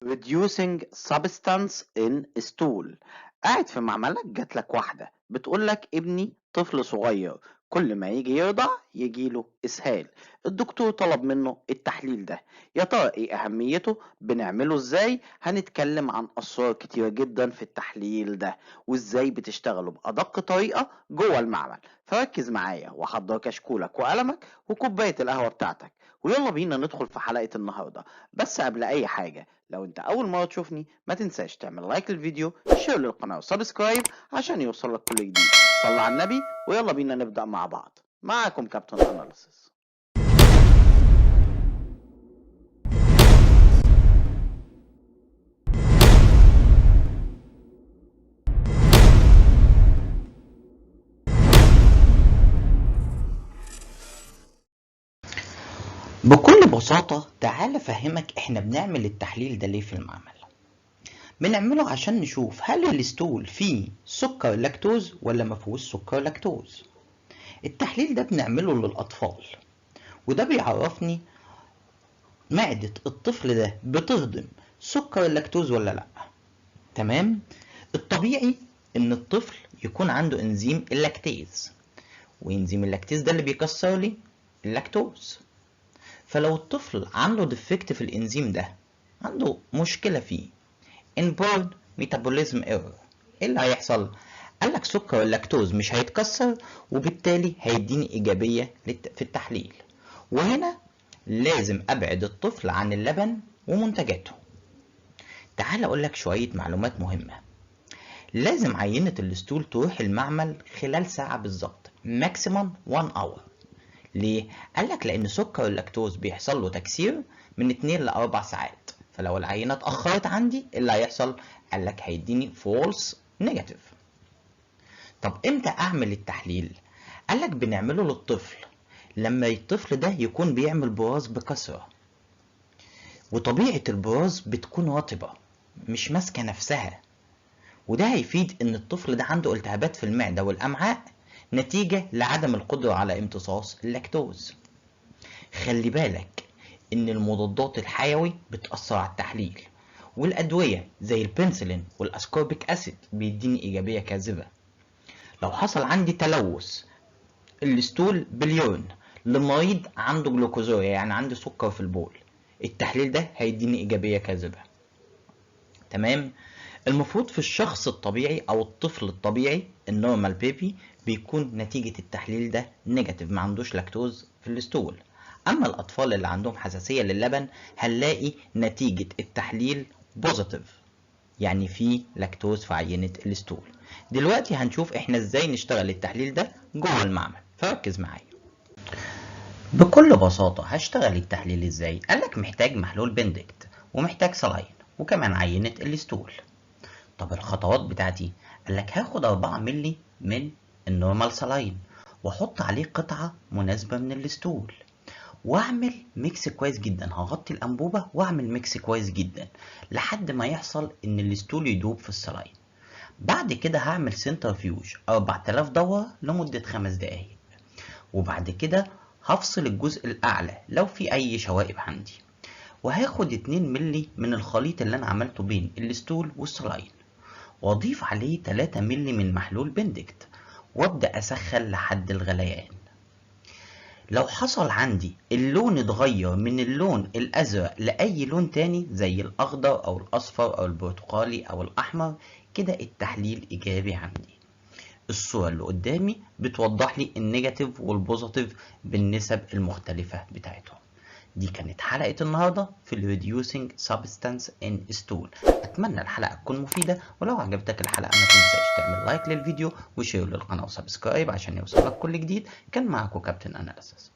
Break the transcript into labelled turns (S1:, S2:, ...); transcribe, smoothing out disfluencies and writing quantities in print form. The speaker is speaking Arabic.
S1: reducing substance in stool. قاعد في معملك جات لك واحدة بتقول لك ابني طفل صغير، كل ما يجي يرضع يجيله إسهال. الدكتور طلب منه التحليل ده. يا ترى ايه أهميته؟ بنعمله ازاي؟ هنتكلم عن أسرار كتيرة جدا في التحليل ده وازاي بتشتغلوا بأدق طريقة جوه المعمل. فركز معايا وحضر كشكولك وقلمك وكوباية القهوة بتاعتك، ويلا بينا ندخل في حلقة النهاردة. بس قبل أي حاجة، لو انت اول مرة تشوفني ما تنساش تعمل لايك للفيديو، شير للقناة وسبسكرايب عشان يوصلك كل جديد. صلى على النبي ويلا بينا نبدأ مع بعض. معاكم كابتن اناليسيس.
S2: بكل بساطة تعال أفهمك إحنا بنعمل التحليل ده ليه في المعمل. بنعمله عشان نشوف هل الستول فيه سكر لاكتوز ولا مفيهوش سكر لاكتوز. التحليل ده بنعمله للأطفال، وده بيعرفني معدة الطفل ده بتهضم سكر اللاكتوز ولا لأ. تمام؟ الطبيعي إن الطفل يكون عنده إنزيم اللاكتيز، وإنزيم اللاكتيز ده اللي بيكسر لي اللاكتوز. فلو الطفل عنده ديفكت في الانزيم ده، عنده مشكلة فيه inborn metabolism error، ايه اللي هيحصل؟ قالك سكر اللاكتوز مش هيتكسر، وبالتالي هيديني ايجابية في التحليل. وهنا لازم ابعد الطفل عن اللبن ومنتجاته. تعال اقولك شوية معلومات مهمة. لازم عينة الستول تروح المعمل خلال ساعة بالظبط، maximum 1 hour. ليه؟ قالك لأن سكر اللاكتوز بيحصل له تكسير من 2 ل 4 ساعات، فلو العينة اتأخرت عندي اللي هيحصل؟ قالك هيديني فولس نيجاتيف. طب امتى أعمل التحليل؟ قالك بنعمله للطفل لما الطفل ده يكون بيعمل براز بكثرة، وطبيعة البراز بتكون رطبة مش ماسكة نفسها، وده هيفيد إن الطفل ده عنده التهابات في المعدة والأمعاء نتيجة لعدم القدرة على امتصاص اللاكتوز. خلي بالك ان المضادات الحيوي بتأثر على التحليل، والأدوية زي البنسلين والأسكوربيك أسيد بيديني إيجابية كاذبة. لو حصل عندي تلوث الستول باليورين لمريض عنده جلوكوزوريا، يعني عنده سكر في البول، التحليل ده هيديني إيجابية كاذبة. تمام؟ المفروض في الشخص الطبيعي أو الطفل الطبيعي النورمال بيبي بيكون نتيجة التحليل ده نيجاتيف، ما عندوش لاكتوز في الستول. أما الأطفال اللي عندهم حساسية للبن هنلاقي نتيجة التحليل بوزيتيف، يعني في لاكتوز في عينة الستول. دلوقتي هنشوف احنا ازاي نشتغل التحليل ده جوه المعمل، فركز معايا. بكل بساطة هشتغل التحليل ازاي؟ قالك محتاج محلول بندكت، ومحتاج سلاين، وكمان عينة الستول. طب الخطوات بتاعتي؟ قالك هاخد 4 ملي من النورمال سلاين، واحط عليه قطعة مناسبة من الستول، واعمل ميكس كويس جدا. هغطي الانبوبة واعمل ميكس كويس جدا لحد ما يحصل ان الستول يدوب في السلاين. بعد كده هعمل سنترفيوج 4000 دورة لمدة 5 دقايق، وبعد كده هفصل الجزء الاعلى لو في اي شوائب عندي، وهاخد 2 ملي من الخليط اللي انا عملته بين الستول والسلاين، واضيف عليه 3 ملي من محلول بندكت، وابدأ اسخن لحد الغليان. لو حصل عندي اللون اتغير من اللون الازرق لاي لون تاني زي الاخضر او الاصفر او البرتقالي او الاحمر، كده التحليل ايجابي عندي. الصورة اللي قدامي بتوضح لي النيجاتيف والبوزيتيف بالنسب المختلفة بتاعتهم. دي كانت حلقة النهاردة في Reducing Substance in Stool. أتمنى الحلقة تكون مفيدة، ولو عجبتك الحلقة ما تنساش تعمل لايك للفيديو وشير للقناة وسبسكرايب عشان يوصلك كل جديد. كان معاكم كابتن أناليسيس.